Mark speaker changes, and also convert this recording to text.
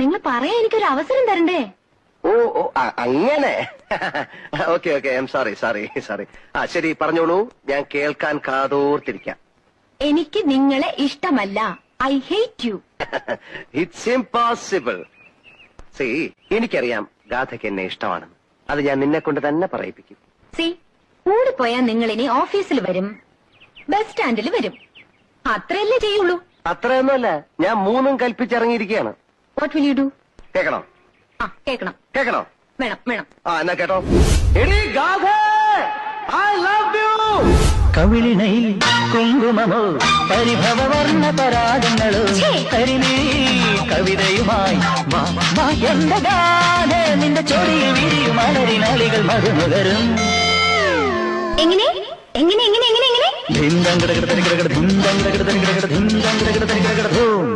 Speaker 1: നിങ്ങൾ പറയാൻ എനിക്കൊരു അവസരം തരണ്ടേ?
Speaker 2: ഓ ഓ അങ്ങനെ. Okay okay, I am sorry sorry sorry. ശരി, പറഞ്ഞോളൂ, ഞാൻ കേൾക്കാൻ കാതോർത്തിരിക്കാം.
Speaker 1: എനിക്ക് നിങ്ങളെ ഇഷ്ടമല്ല. I hate you.
Speaker 2: It's impossible. C, എനിക്കറിയാം ഗാഥയ്ക്ക് എന്നെ ഇഷ്ടമാണെന്ന്. അത് ഞാൻ നിന്നെ കൊണ്ട് തന്നെ പറയിപ്പിക്കും.
Speaker 1: സി, കൂടിപ്പോയാ നിങ്ങൾ ഇനി ഓഫീസിൽ വരും, ബസ് സ്റ്റാൻഡിൽ വരും, അത്രയല്ലേ ചെയ്യുള്ളൂ.
Speaker 2: അത്രയൊന്നുമല്ല, ഞാൻ മൂന്നും കൽപ്പിച്ചിറങ്ങിയിരിക്കുകയാണ്.
Speaker 1: What will you do?
Speaker 2: കേൾക്കണോ?
Speaker 1: കേൾക്കണം.
Speaker 2: കേൾക്കണോ?
Speaker 1: വേണം വേണം.
Speaker 2: എന്നാ കേട്ടോ. എടീ ഗാഥ, ഐ ലവ് യു.
Speaker 3: കവിളിണയിൽ കുങ്കുമമോ പരിഭവവർണ്ണ പരാഗങ്ങളോ കരിമീ കവിതയുമായി എന്റെ ഗാഥ നിന്റെ ചോടിയിൽ വിരിയും മലരിനാളികൾ മധുമുകരും.
Speaker 1: എങ്ങനെ എങ്ങനെ എങ്ങനെ എങ്ങനെ എങ്ങനെ
Speaker 3: ധിന്തം കിടകിട തരികിടകിട ധിന്തം കിടകിട തരികിടകിട ധിന്തം കിടകിട തരികിടകിട ധൂം.